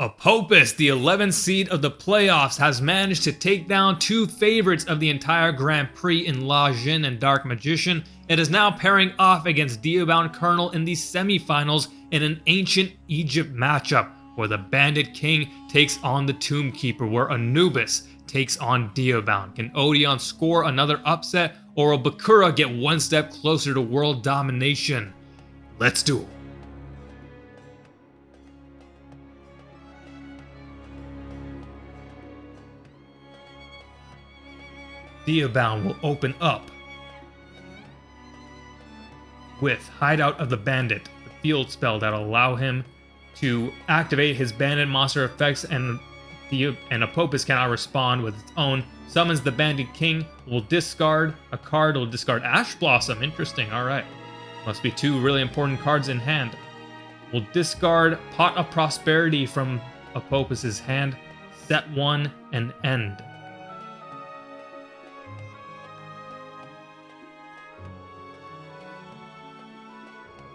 Apophis, the 11th seed of the playoffs, has managed to take down two favorites of the entire Grand Prix in La Jin and Dark Magician. It is now pairing off against Diabound Colonel in the semifinals in an ancient Egypt matchup where the Bandit King takes on the Tomb Keeper, where Anubis takes on Diabound. Can Odion score another upset, or will Bakura get one step closer to world domination? Let's duel. Diabound will open up with Hideout of the Bandit, the field spell that will allow him to activate his bandit monster effects, and Apophis cannot respond with its own. Summons the Bandit King, will discard a card, will discard Ash Blossom. Interesting, alright. Must be two really important cards in hand. Will discard Pot of Prosperity from Apophis' hand, set one, and end.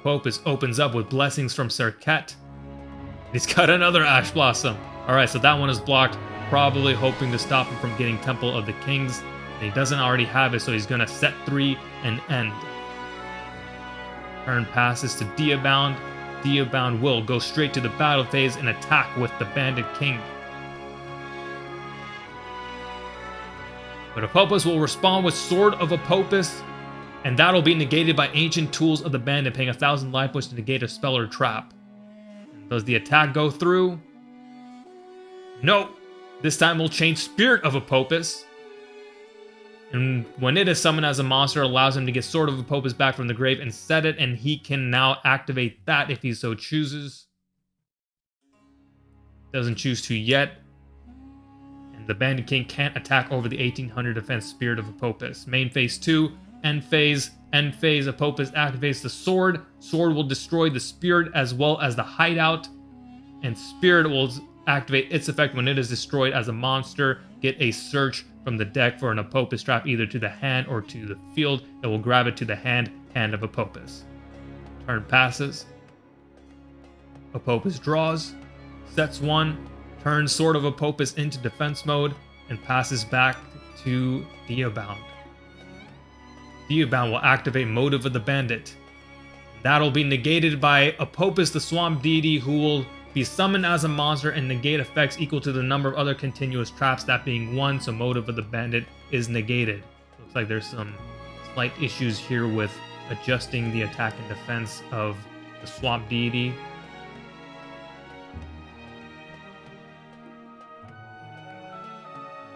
Apophis opens up with Blessings from Serket. He's got another Ash Blossom. Alright, so that one is blocked, probably hoping to stop him from getting Temple of the Kings. And he doesn't already have it, so he's going to set 3 and end. Turn passes to Diabound. Diabound will go straight to the battle phase and attack with the Bandit King. But Apophis will respond with Sword of Apophis, and that'll be negated by Ancient Tools of the Bandit, paying 1,000 life points to negate a spell or trap. Does the attack go through? No! This time we'll change Spirit of Apophis. And when it is summoned as a monster, it allows him to get Sword of Apophis back from the grave and set it, and he can now activate that if he so chooses. Doesn't choose to yet. And the Bandit King can't attack over the 1800 defense Spirit of Apophis. Main phase 2. End phase, Apophis activates the sword. Sword will destroy the spirit as well as the hideout. And spirit will activate its effect when it is destroyed as a monster. Get a search from the deck for an Apophis trap either to the hand or to the field. It will grab it to the hand of Apophis. Turn passes. Apophis draws. Sets 1. Turns Sword of Apophis into defense mode and passes back to Diabound. Diabound will activate Motive of the Bandit. That'll be negated by Apophis, the Swamp Deity, who will be summoned as a monster and negate effects equal to the number of other continuous traps, that being 1, so Motive of the Bandit is negated. Looks like there's some slight issues here with adjusting the attack and defense of the Swamp Deity.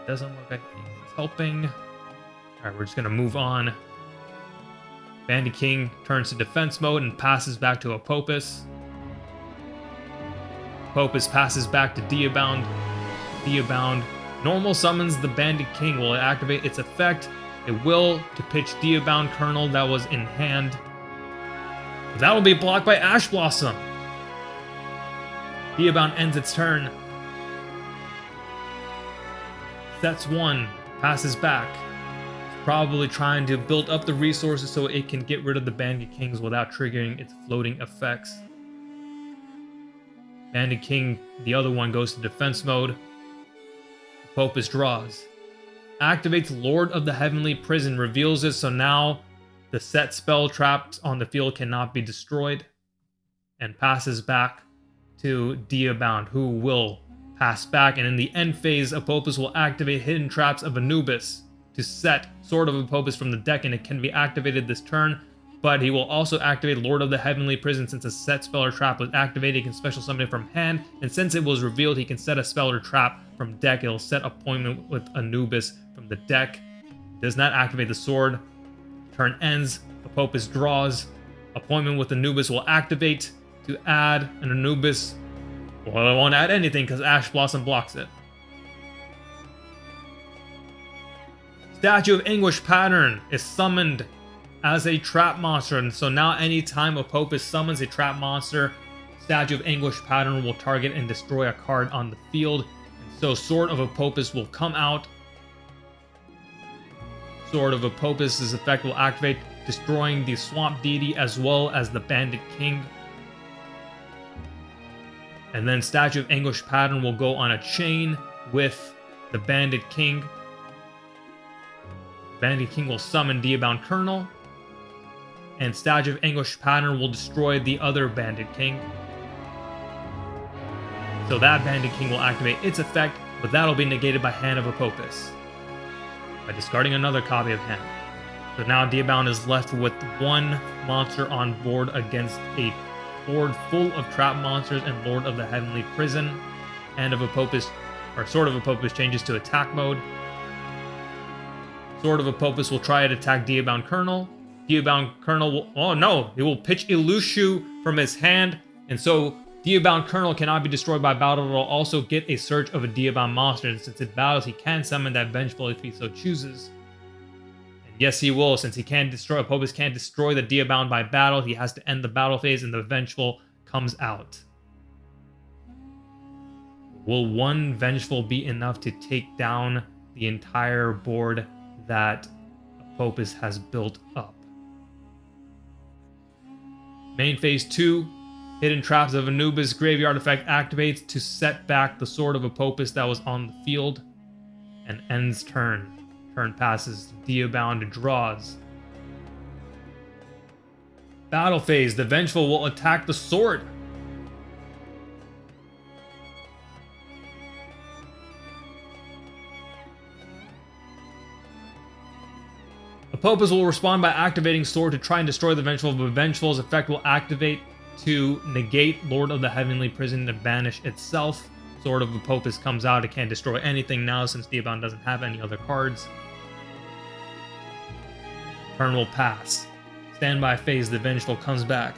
Doesn't look like it's helping. Alright, we're just gonna move on. Bandit King turns to defense mode and passes back to Apophis. Apophis passes back to Diabound. Diabound normal summons the Bandit King. Will it activate its effect? It will, to pitch Diabound Colonel that was in hand. That will be blocked by Ash Blossom. Diabound ends its turn. Sets 1, passes back. Probably trying to build up the resources so it can get rid of the Bandit Kings without triggering its floating effects. Bandit King, the other one, goes to defense mode. Apophis draws. Activates Lord of the Heavenly Prison, reveals it, so now the set spell traps on the field cannot be destroyed. And passes back to Diabound, who will pass back. And in the end phase, Apophis will activate Hidden Traps of Anubis to set Sword of Apophis from the deck, and it can be activated this turn, but he will also activate Lord of the Heavenly Prison. Since a set spell or trap was activated, he can special summon it from hand, and since it was revealed he can set a spell or trap from deck, it'll set Appointment with Anubis from the deck. Does not activate the sword. Turn ends, Apophis draws. Appointment with Anubis will activate to add an Anubis. Well, it won't add anything because Ash Blossom blocks it. Statue of Anguish pattern is summoned as a trap monster, and so now anytime Apophis summons a trap monster, Statue of Anguish pattern will target and destroy a card on the field. And so Sword of Apophis will come out. Sword of Apophis' effect will activate, destroying the Swamp Deity as well as the Bandit King. And then Statue of Anguish Pattern will go on a chain with the Bandit King. Bandit King will summon Diabound Colonel. And Statue of Anguish Pattern will destroy the other Bandit King. So that Bandit King will activate its effect, but that'll be negated by Hand of Apophis, by discarding another copy of Hand. So now Diabound is left with one monster on board against a board full of trap monsters and Lord of the Heavenly Prison. Hand of Apophis, or Sword of Apophis, changes to attack mode. Sword of Apophis will try to attack Diabound Colonel. Diabound Colonel will... Oh no! He will pitch Elushu from his hand, and so Diabound Colonel cannot be destroyed by battle. It will also get a search of a Diabound monster, and since it battles, he can summon that Vengeful if he so chooses. And yes, he will, since he can't destroy... Apophis can't destroy the Diabound by battle. He has to end the battle phase, and the Vengeful comes out. Will one Vengeful be enough to take down the entire board that Apophis has built up? Main phase 2, Hidden Traps of Anubis graveyard effect activates to set back the Sword of Apophis that was on the field and ends turn. Turn passes, Diabound draws. Battle phase, the Vengeful will attack the sword. Apophis will respond by activating Sword to try and destroy the Vengeful, but Vengeful's effect will activate to negate Lord of the Heavenly Prison to banish itself. Sword of Apophis comes out. It can't destroy anything now since Diabound doesn't have any other cards. Turn will pass. Standby phase, the Vengeful comes back.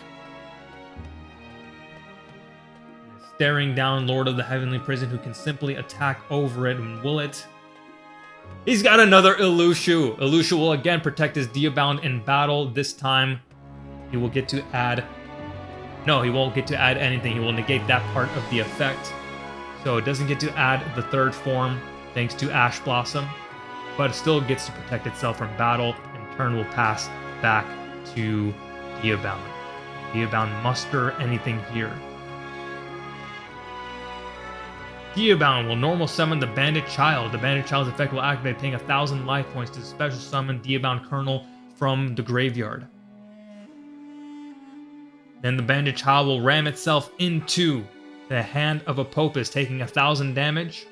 Staring down Lord of the Heavenly Prison, who can simply attack over it, and will it? He's got another Elushu. Elushu will again protect his Diabound in battle. This time, he will get to add... No, he won't get to add anything. He will negate that part of the effect. So it doesn't get to add the third form, thanks to Ash Blossom. But it still gets to protect itself from battle, and turn will pass back to Diabound. Diabound muster anything here. Diabound will normal summon the Bandit Child. The Bandit Child's effect will activate, paying 1,000 life points to special summon Diabound Colonel from the graveyard. Then the Bandit Child will ram itself into the Hand of Apophis, taking 1,000 damage.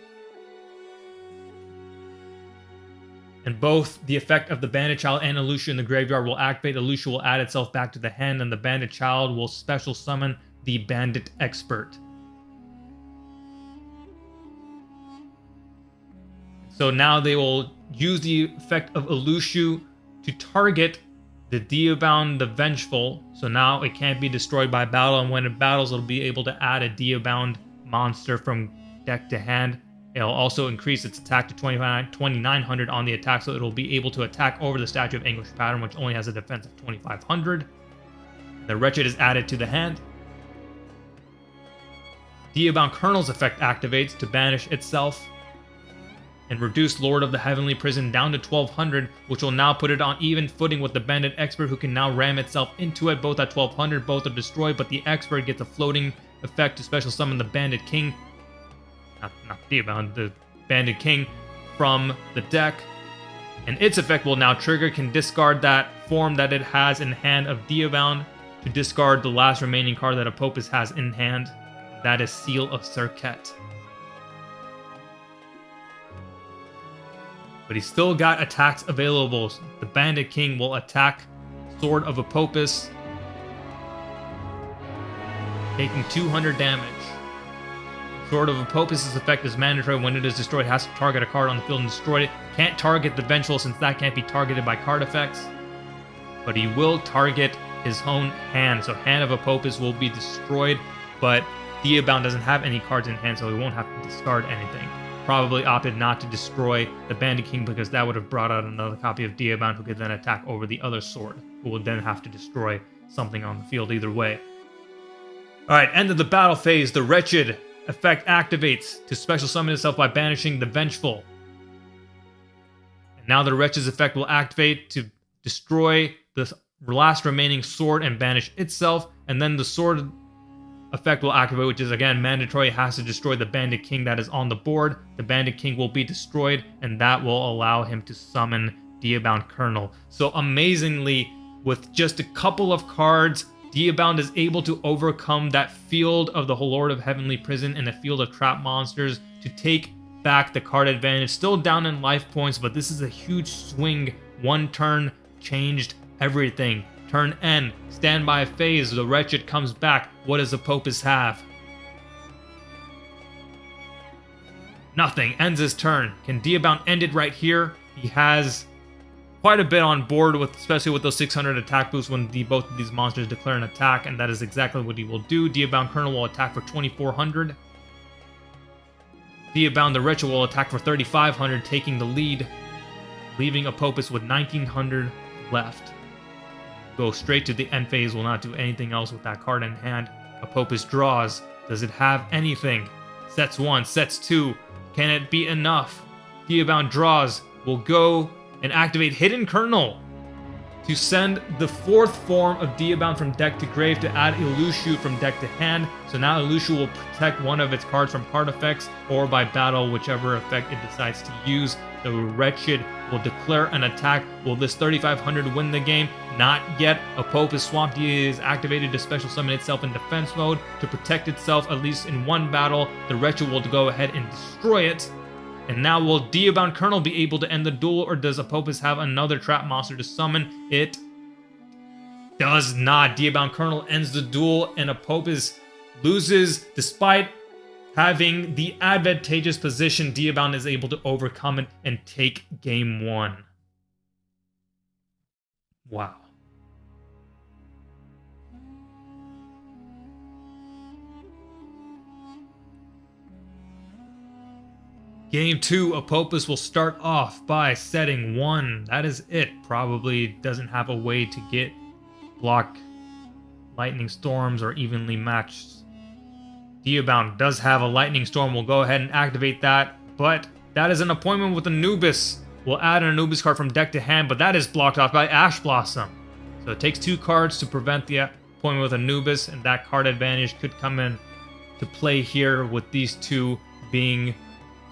And both the effect of the Bandit Child and Elushu in the graveyard will activate. Elushu will add itself back to the hand, and the Bandit Child will special summon the Bandit Expert. So now they will use the effect of Elushu to target the Diabound, the Vengeful. So now it can't be destroyed by battle, and when it battles, it'll be able to add a Diabound monster from deck to hand. It'll also increase its attack to 2,900 on the attack, so it'll be able to attack over the Statue of Anguish Pattern, which only has a defense of 2,500. The Wretched is added to the hand. Diabound Colonel's effect activates to banish itself and reduce Lord of the Heavenly Prison down to 1,200, which will now put it on even footing with the Bandit Expert, who can now ram itself into it. Both at 1,200, both are destroyed, but the Expert gets a floating effect to special summon the Bandit King. Not Diabound, the Bandit King from the deck. And its effect will now trigger, can discard that form that it has in hand of Diabound to discard the last remaining card that Apophis has in hand. That is Seal of Serket. But he's still got attacks available. The Bandit King will attack Sword of Apophis, taking 200 damage. Sword of Apophis' effect is mandatory. When it is destroyed, it has to target a card on the field and destroy it. Can't target the Vengeful since that can't be targeted by card effects. But he will target his own hand. So Hand of Apophis will be destroyed, but Diabound doesn't have any cards in hand, so he won't have to discard anything. Probably opted not to destroy the Bandit King because that would have brought out another copy of Diabound, who could then attack over the other sword, who would then have to destroy something on the field either way. Alright, end of the battle phase. The Wretched effect activates to special summon itself by banishing the Vengeful. And now the Wretched's effect will activate to destroy the last remaining sword and banish itself, and then the sword effect will activate, which is again mandatory. It has to destroy the Bandit King that is on the board. The Bandit King will be destroyed, and that will allow him to summon Diabound Colonel. So amazingly, with just a couple of cards, Diabound is able to overcome that field of the Lord of Heavenly Prison and a field of trap monsters to take back the card advantage. Still down in life points, but this is a huge swing. One turn changed everything. Turn N, standby phase, the Wretched comes back. What does Apophis have? Nothing, ends his turn. Can Diabound end it right here? He has quite a bit on board, especially with those 600 attack boosts when both of these monsters declare an attack, and that is exactly what he will do. Diabound Colonel will attack for 2400. Diabound the Wretched will attack for 3500, taking the lead, leaving Apophis with 1900 left. Go straight to the end phase, will not do anything else with that card in hand. Apophis draws. Does it have anything? Sets 1, sets 2. Can it be enough? Diabound draws. Will go and activate Hidden Colonel to send the 4th form of Diabound from deck to grave to add Elushu from deck to hand. So now Elushu will protect one of its cards from card effects or by battle, whichever effect it decides to use. The Wretched will declare an attack. Will this 3500 win the game? Not yet. Apophis Swamp D is activated to special summon itself in defense mode to protect itself at least in one battle. The Wretched will go ahead and destroy it. And now will Diabound Colonel be able to end the duel, or does Apophis have another trap monster to summon? It does not. Diabound Colonel ends the duel, and Apophis loses despite having the advantageous position. Diabound is able to overcome it and take game 1. Wow. Game 2, Apophis will start off by setting 1. That is it. Probably doesn't have a way to get block lightning storms or evenly matched. Diabound does have a lightning storm. We'll go ahead and activate that, but that is an appointment with Anubis. We'll add an Anubis card from deck to hand, but that is blocked off by Ash Blossom. So it takes 2 cards to prevent the appointment with Anubis, and that card advantage could come in to play here with these 2 being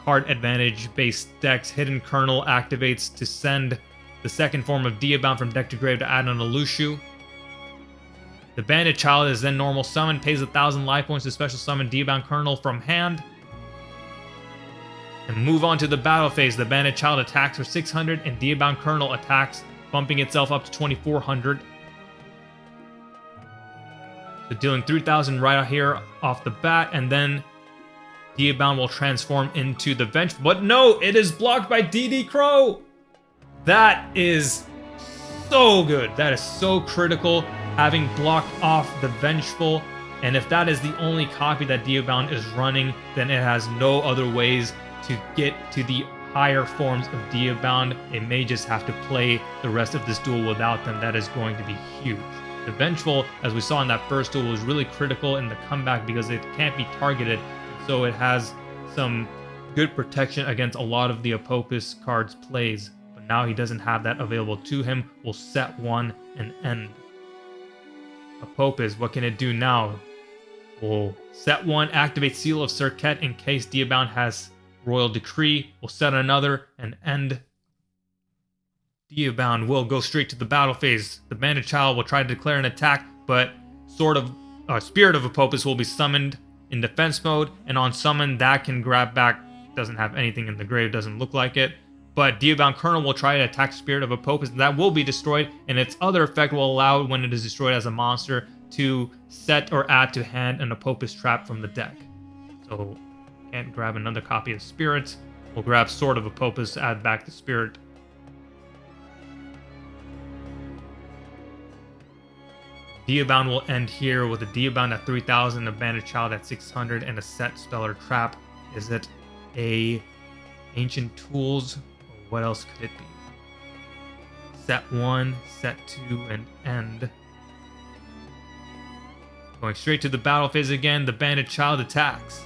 card advantage based decks. Hidden Colonel activates to send the 2nd form of Diabound from deck to grave to add an Elushu. The Bandit Child is then normal summon, pays 1000 life points to special summon Diabound Colonel from hand. And move on to the battle phase. The Bandit Child attacks for 600 and Diabound Colonel attacks, bumping itself up to 2400. So dealing 3000 right here off the bat, and then Diabound will transform into the Vengeful. But no, it is blocked by DD Crow! That is so good. That is so critical, having blocked off the Vengeful. And if that is the only copy that Diabound is running, then it has no other ways to get to the higher forms of Diabound. It may just have to play the rest of this duel without them. That is going to be huge. The Vengeful, as we saw in that first duel, was really critical in the comeback because it can't be targeted. So it has some good protection against a lot of the Apophis cards plays. But now he doesn't have that available to him. We'll set 1 and end. Apophis, what can it do now? We'll set 1, activate Seal of Serket in case Diabound has Royal Decree. We'll set another and end. Diabound will go straight to the battle phase. The Bandit Child will try to declare an attack, but Spirit of Apophis will be summoned in defense mode, and on summon that can grab back. Doesn't have anything in the grave, doesn't look like it. But Diabound Colonel will try to attack Spirit of Apophis, and that will be destroyed, and its other effect will allow, when it is destroyed as a monster, to set or add to hand an Apophis trap from the deck. So can't grab another copy of Spirit. We'll grab Sword of Apophis to add back the Spirit. Diabound will end here with a Diabound at 3000, a Bandit Child at 600, and a set spell or trap. Is it a Ancient Tools? Or what else could it be? Set 1, set 2, and end. Going straight to the battle phase again, the Bandit Child attacks.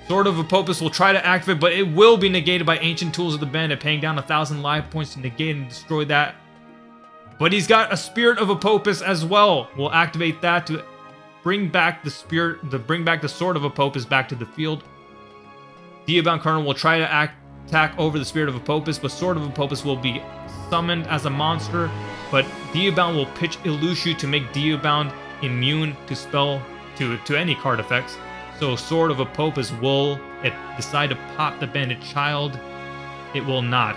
Sword of Apophis will try to activate, but it will be negated by Ancient Tools of the Bandit, paying down 1000 life points to negate and destroy that. But he's got a Spirit of Apophis as well. We'll activate that to bring back the sword of Apophis back to the field. Diabound Colonel will try to attack over the spirit of Apophis, but sword of Apophis will be summoned as a monster. But Diabound will pitch Illushu to make Diabound immune to any card effects. So sword of Apophis will decide to pop the Bandit Child. It will not.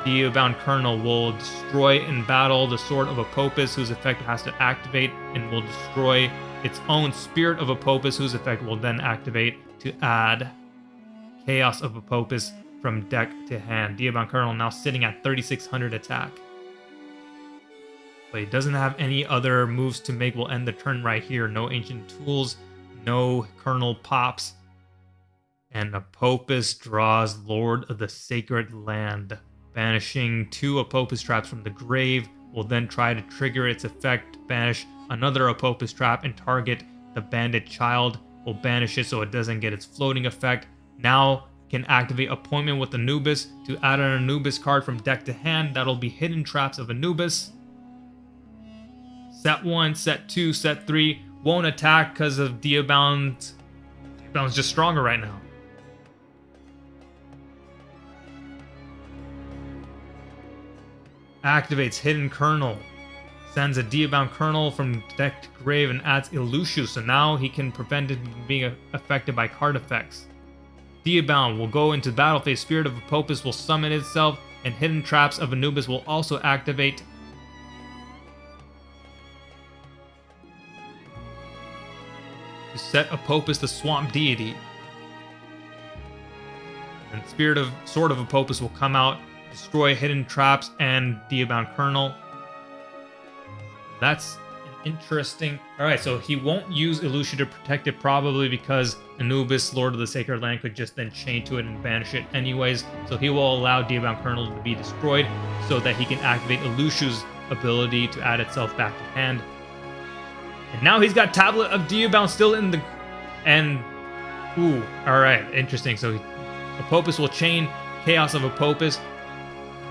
Diabound Colonel will destroy in battle the sword of Apophis, whose effect has to activate, and will destroy its own spirit of Apophis, whose effect will then activate to add Chaos of Apophis from deck to hand. Diabound Colonel now sitting at 3600 attack. But he doesn't have any other moves to make. Will end the turn right here. No ancient tools, no Colonel pops. And Apophis draws Lord of the Sacred Land. Banishing 2 Apophis traps from the grave. Will then try to trigger its effect, banish another Apophis trap, and target the Bandit Child. Will banish it so it doesn't get its floating effect. Now can activate Appointment with Anubis to add an Anubis card from deck to hand. That'll be Hidden Traps of Anubis. Set 1, set 2, set 3. Won't attack because of Diabound. Diabound's just stronger right now. Activates Hidden Colonel. Sends a Diabound Colonel from deck to grave and adds Illushu, so now he can prevent it from being affected by card effects. Diabound will go into battle phase. Spirit of Apophis will summon itself, and Hidden Traps of Anubis will also activate. To set Apophis the Swamp Deity. And Sword of Apophis will come out, destroy Hidden Traps and Diabound Colonel. That's interesting. Alright, so he won't use Illushu to protect it, probably because Anubis, Lord of the Sacred Land, could just then chain to it and banish it anyways. So he will allow Diabound Colonel to be destroyed so that he can activate Illushu's ability to add itself back to hand. And now he's got Tablet of Diabound still in the... Ooh, alright, interesting. So Apophis will chain Chaos of Apophis,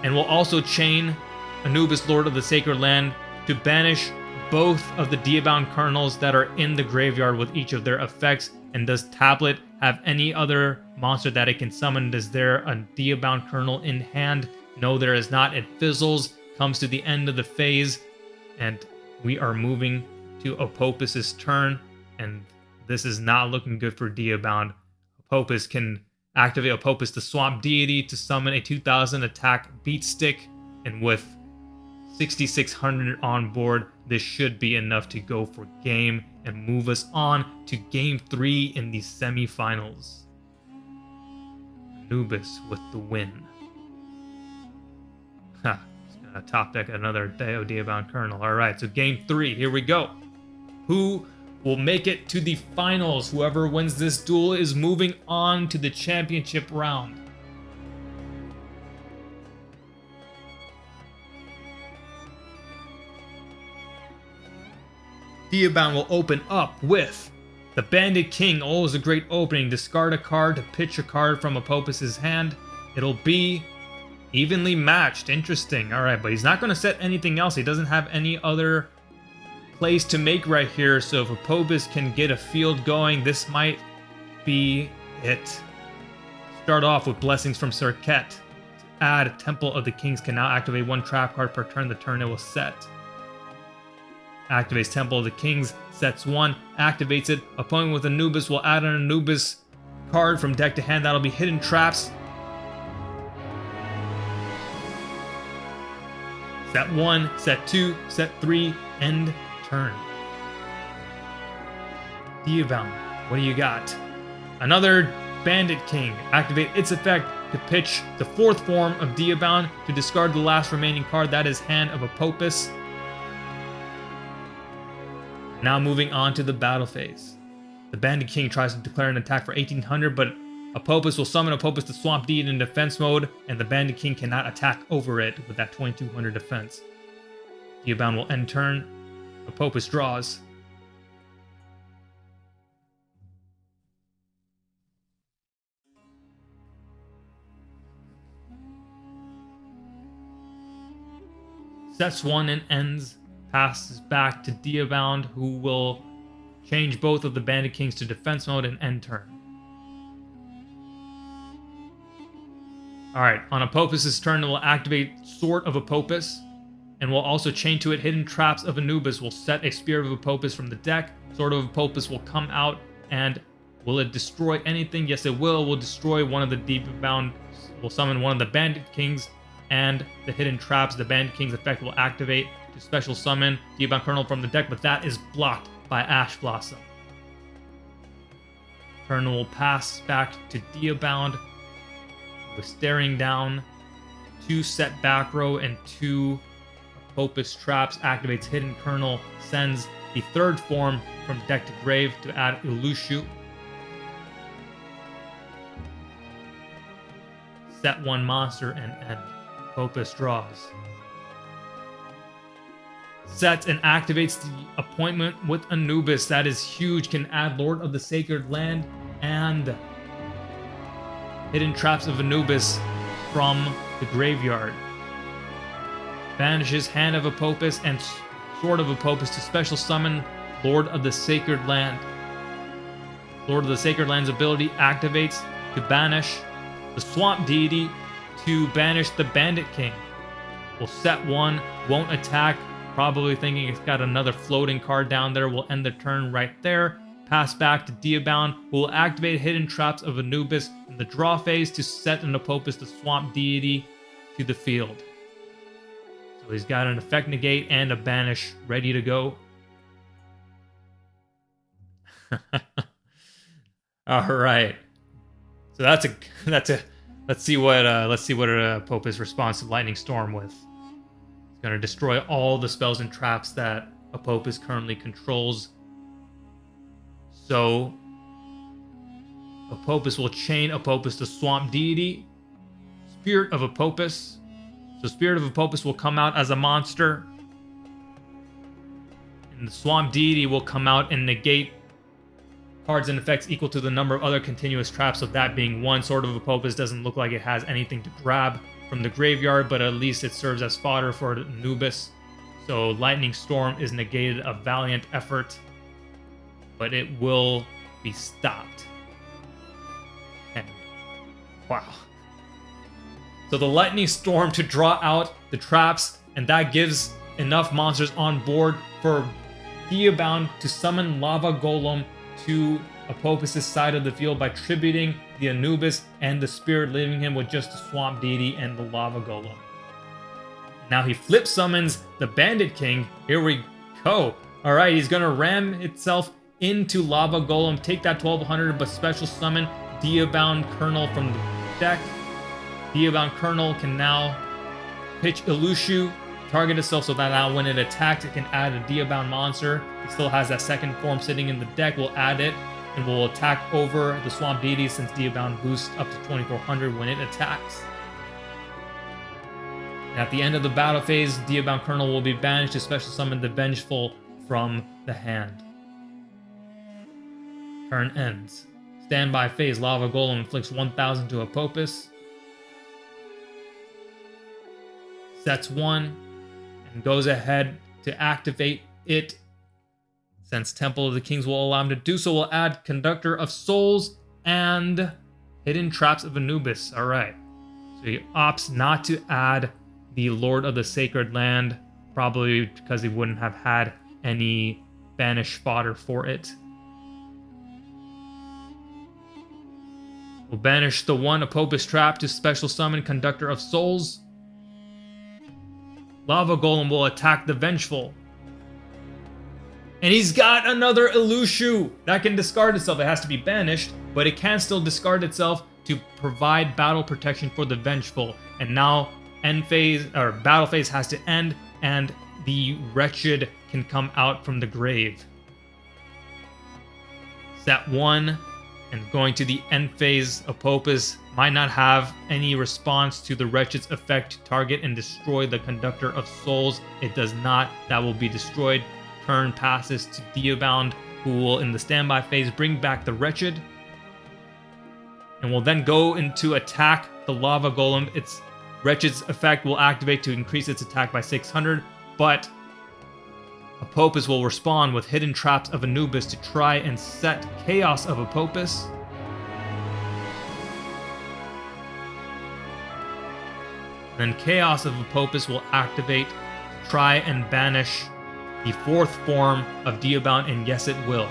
and will also chain Anubis, Lord of the Sacred Land, to banish both of the Diabound Colonels that are in the graveyard with each of their effects. And does Tablet have any other monster that it can summon? Is there a Diabound Colonel in hand? No, there is not. It fizzles, comes to the end of the phase, and we are moving to Apophis's turn, and this is not looking good for Diabound. Apophis can activate Apophis the Swamp Deity to summon a 2000 attack Beat Stick, and with 6600 on board, this should be enough to go for game and move us on to game 3 in the semifinals. Anubis with the win. Ha, it's gonna top deck another Diabound Colonel. Alright, so game 3, here we go. Who will make it to the finals? Whoever wins this duel is moving on to the championship round. Diabound will open up with the Bandit King. Always a great opening. Discard a card to pitch a card from Apophis's hand. It'll be evenly matched. Interesting. Alright, but he's not going to set anything else. He doesn't have any other plays to make right here. So if Apophis can get a field going, this might be it. Start off with Blessings from Serket. To add, Temple of the Kings can now activate 1 trap card per turn. The turn it will set. Activates Temple of the Kings, sets 1, activates it. Opponent with Anubis will add an Anubis card from deck to hand. That'll be Hidden Traps. Set 1, set 2, set 3, end turn. Diabound, what do you got? Another Bandit King. Activate its effect to pitch the 4th form of Diabound to discard the last remaining card. That is Hand of Apophis. Now moving on to the battle phase. The Bandit King tries to declare an attack for 1800, but Apophis will summon Apophis the Swamp Deity in defense mode, and the Bandit King cannot attack over it with that 2200 defense. Diabound will end turn. Apophis draws. Sets 1 and ends. Passes back to Diabound, who will Change both of the Bandit Kings to defense mode and end turn. Alright, on Apophis' turn, it will activate Sword of Apophis, and will also chain to it Hidden Traps of Anubis. Will set a Spear of Apophis from the deck. Sword of Apophis will come out, and will it destroy anything? Yes, it will. Will destroy one of the Diabound. Will summon one of the Bandit Kings, and the Hidden Traps. The Bandit King's effect will activate to special summon Diabound Colonel from the deck, but that is blocked by Ash Blossom. Turn will pass back to Diabound with Staring Down, 2 set back row and 2 Apophis traps. Activates Hidden Colonel, sends the 3rd form from deck to grave to add Ilushu. Set 1 monster and end. Apophis draws. Sets and activates the Appointment with Anubis. That is huge. Can add Lord of the Sacred Land and Hidden Traps of Anubis from the graveyard. Banishes Hand of Apophis and Sword of Apophis to special summon Lord of the Sacred Land. Lord of the Sacred Land's ability activates to banish the Swamp Deity, to banish the Bandit King. Will set 1, won't attack, probably thinking it's got another floating card down there. Will end the turn right there. Pass back to Diabound, who will activate Hidden Traps of Anubis in the draw phase to set an Apophis, the Swamp Deity, to the field. So he's got an effect negate and a banish ready to go. All right. So that's a let's see what Apophis responds to Lightning Storm with. It's gonna destroy all the spells and traps that Apophis currently controls. So Apophis will chain Apophis to Swamp Deity, Spirit of Apophis. So Spirit of Apophis will come out as a monster, and the Swamp Deity will come out and negate cards and effects equal to the number of other continuous traps, so that being 1. Sword of Apophis doesn't look like it has anything to grab from the graveyard, but at least it serves as fodder for Anubis. So Lightning Storm is negated, a valiant effort, but it will be stopped. And wow. So the Lightning Storm to draw out the traps, and that gives enough monsters on board for Diabound to summon Lava Golem to Apophis' side of the field by tributing the Anubis and the Spirit, leaving him with just the Swamp Deity and the Lava Golem. Now he flip summons the Bandit King. Here we go. Alright, he's gonna ram itself into Lava Golem, take that 1200, but special summon Diabound Colonel from the deck. Diabound Colonel can now pitch Ilushu, target itself so that now when it attacks, it can add a Diabound monster. It still has that 2nd form sitting in the deck. We'll add it, and we'll attack over the Swamp Deity since Diabound boosts up to 2400 when it attacks. And at the end of the battle phase, Diabound Colonel will be banished to special summon the Vengeful from the hand. Turn ends. Standby phase, Lava Golem inflicts 1000 to Apophis. Sets 1 and goes ahead to activate it. Since Temple of the Kings will allow him to do so, we'll add Conductor of Souls and Hidden Traps of Anubis. Alright. So he opts not to add the Lord of the Sacred Land, probably because he wouldn't have had any banish fodder for it. We'll banish the 1 Apophis trap to special summon Conductor of Souls. Lava Golem will attack the Vengeful. And he's got another Ilushu that can discard itself. It has to be banished, but it can still discard itself to provide battle protection for the Vengeful. And now end phase or battle phase has to end, and the Wretched can come out from the grave. Set 1, and going to the end phase, Apophis might not have any response to the Wretched's effect. Target and destroy the Conductor of Souls. It does not. That will be destroyed. Turn passes to Diabound, who will, in the standby phase, bring back the Wretched. And will then go into attack the Lava Golem. Its Wretched's effect will activate to increase its attack by 600, but Apophis will respond with hidden traps of Anubis to try and set Chaos of Apophis. Then Chaos of Apophis will activate to try and banish the 4th form of Diabound, and yes, it will.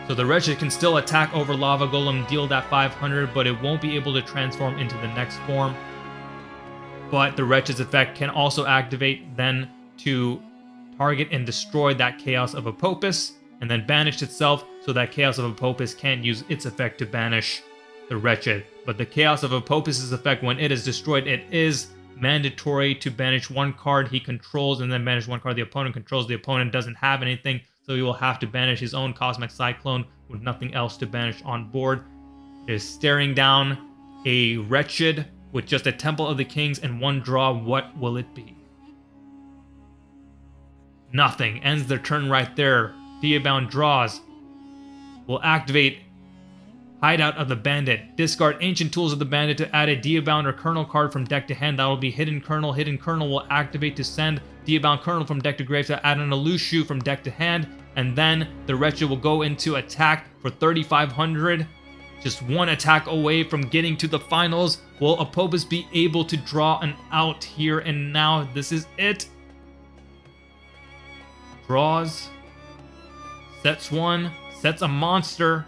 So the Wretched can still attack over Lava Golem, deal that 500, but it won't be able to transform into the next form. But the Wretched's effect can also activate then to target and destroy that Chaos of Apophis, and then banish itself so that Chaos of Apophis can't use its effect to banish the Wretched. But the Chaos of Apophis' effect, when it is destroyed, it is mandatory to banish one card he controls and then banish one card the opponent controls. The opponent doesn't have anything, so he will have to banish his own Cosmic Cyclone with nothing else to banish on board. It is staring down a Wretched with just a Temple of the Kings and 1 draw. What will it be? Nothing. Ends their turn right there. Diabound draws. Will activate Hideout of the Bandit. Discard Ancient Tools of the Bandit to add a Diabound or Kernel card from deck to hand. That will be Hidden Kernel. Hidden Kernel will activate to send Diabound Kernel from deck to grave to add an Elushu from deck to hand. And then the Wretched will go into attack for 3,500. Just 1 attack away from getting to the finals. Will Apophis be able to draw an out here and now? This is it. Draws. Sets 1. Sets a monster.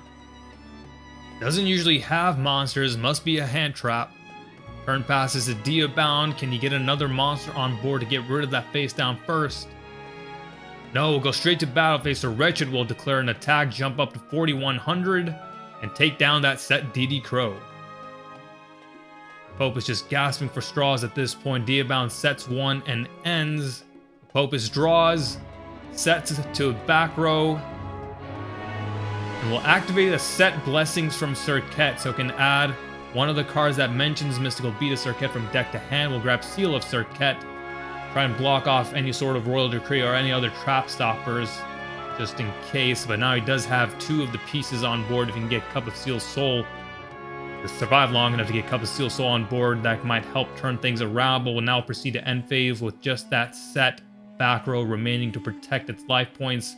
Doesn't usually have monsters, must be a hand trap. Turn passes to Diabound. Can you get another monster on board to get rid of that face down first? No, we'll go straight to battle phase. The Wretched will declare an attack, jump up to 4,100, and take down that set DD Crow. Apophis just gasping for straws at this point. Diabound sets 1 and ends. Apophis draws, sets to back row, and will activate a set Blessings from Serket, so it can add one of the cards that mentions Mystical Beat of Serket from deck to hand. We'll grab Seal of Serket, try and block off any sort of Royal Decree or any other trap stoppers, just in case. But now he does have 2 of the pieces on board. If he can get Cup of Seal Soul to survive long enough to get Cup of Seal Soul on board, that might help turn things around. But we'll now proceed to end phase with just that set back row remaining to protect its life points.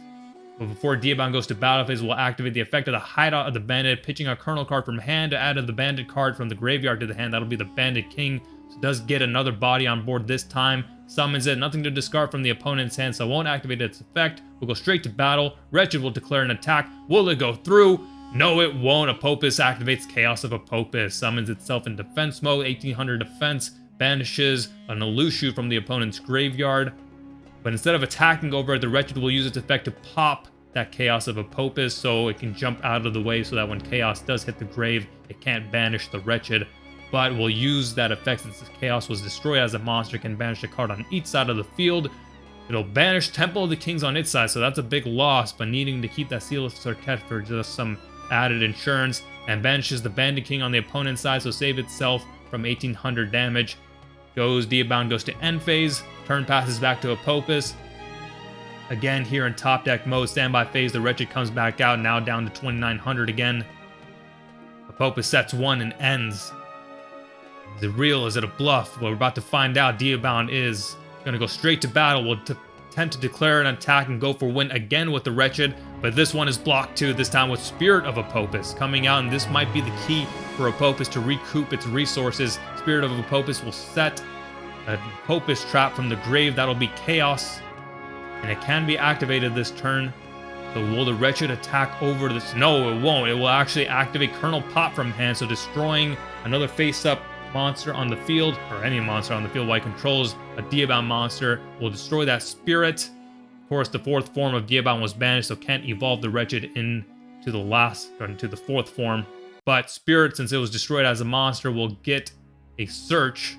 But before Diabound goes to battle phase, we'll activate the effect of the Hideout of the Bandit, pitching a Kernel card from hand to add the Bandit card from the graveyard to the hand. That'll be the Bandit King. So it does get another body on board this time. Summons it, nothing to discard from the opponent's hand, so it won't activate its effect. We'll go straight to battle. Wretched will declare an attack. Will it go through? No, it won't. Apophis activates Chaos of Apophis, summons itself in defense mode, 1800 defense, banishes an Elushu from the opponent's graveyard. But instead of attacking over it, the Wretched will use its effect to pop that Chaos of Apophis so it can jump out of the way so that when Chaos does hit the grave, it can't banish the Wretched. But we'll use that effect since Chaos was destroyed as a monster, can banish a card on each side of the field. It'll banish Temple of the Kings on its side, so that's a big loss, but needing to keep that Seal of Serket for just some added insurance, and banishes the Bandit King on the opponent's side, so save itself from 1800 damage. Diabound goes to end phase, turn passes back to Apophis. Again, here in top deck mode, standby phase, the Wretched comes back out, now down to 2900 again. Apophis sets 1 and ends. Is it real? Is it a bluff? Well, we're about to find out. Diabound is going to go straight to battle. We'll attempt to declare an attack and go for win again with the Wretched, but this one is blocked too, this time with Spirit of Apophis coming out, and this might be the key for Apophis to recoup its resources. Spirit of Apophis will set an Apophis trap from the grave. That'll be Chaos, and it can be activated this turn. So will the Wretched attack over this? No, it won't. It will actually activate Kernel Pop from hand, so destroying another face-up monster on the field, or any monster on the field while it controls a Diabound monster, will destroy that Spirit. Of course, the 4th form of Diabound was banished, so can't evolve the Wretched into the 4th form. But Spirit, since it was destroyed as a monster, will get a search.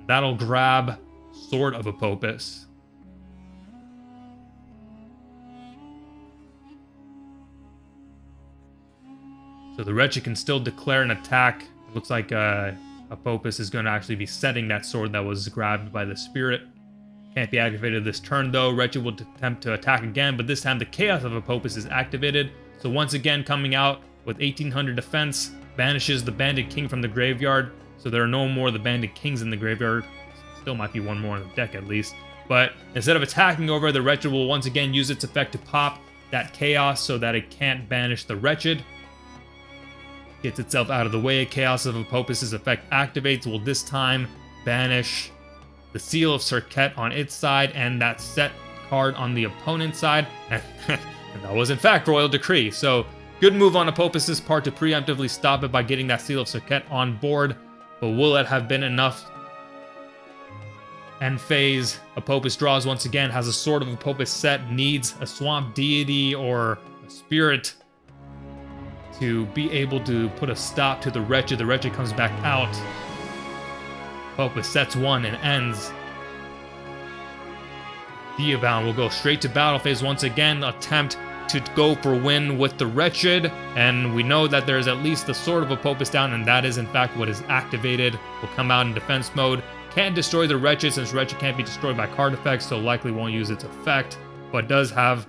That'll grab Sword of Apophis. So the Wretched can still declare an attack. It looks like Apophis is going to actually be setting that sword that was grabbed by the Spirit. Can't be activated this turn though. Wretched will attempt to attack again, but this time the Chaos of Apophis is activated. So once again coming out with 1800 defense, banishes the Bandit King from the graveyard. So there are no more of the Bandit Kings in the graveyard. Still might be one more in the deck at least. But instead of attacking over, the Wretched will once again use its effect to pop that Chaos so that it can't banish the Wretched. Gets itself out of the way. Chaos of Apophis' effect activates, will this time banish the Seal of Serket on its side and that set card on the opponent's side. And that was in fact Royal Decree. So good move on Apophis' part to preemptively stop it by getting that Seal of Serket on board. But will it have been enough? End phase, Apophis draws once again, has a Sword of Apophis set, needs a Swamp Deity or a Spirit to be able to put a stop to the Wretched. The Wretched comes back out. Apophis sets one and ends. Diabound will go straight to battle phase once again, attempt to go for win with the Wretched, and we know that there's at least the Sword of Apophis down, and that is in fact what is activated. Will come out in defense mode. Can't destroy the Wretched since Wretched can't be destroyed by card effects, so likely won't use its effect, but does have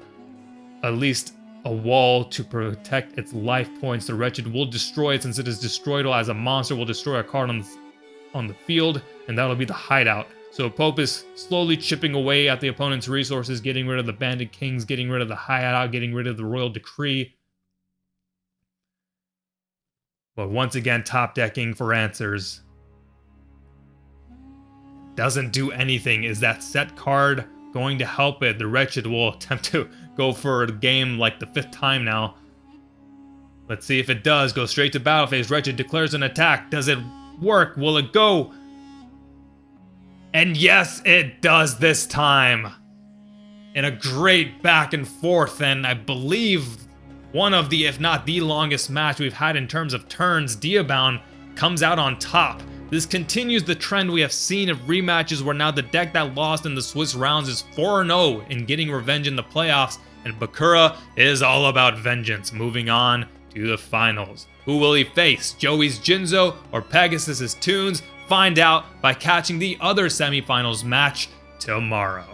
at least a wall to protect its life points. The Wretched will destroy it since it is destroyable as a monster, will destroy a card on the field, and that'll be the hideout. So Apophis slowly chipping away at the opponent's resources, getting rid of the Bandit Kings, getting rid of the hideout, getting rid of the Royal Decree. But once again, top decking for answers. Doesn't do anything. Is that set card going to help it? The Wretched will attempt to go for a game like the 5th time now. Let's see if it does. Go straight to battle phase. Wretched declares an attack. Does it work? Will it go? And yes, it does this time. In a great back and forth, and I believe one of the, if not the longest match we've had in terms of turns, Diabound comes out on top. This continues the trend we have seen of rematches where now the deck that lost in the Swiss rounds is 4-0 in getting revenge in the playoffs, and Bakura is all about vengeance. Moving on to the finals. Who will he face? Joey's Jinzo or Pegasus's Tunes? Find out by catching the other semifinals match tomorrow.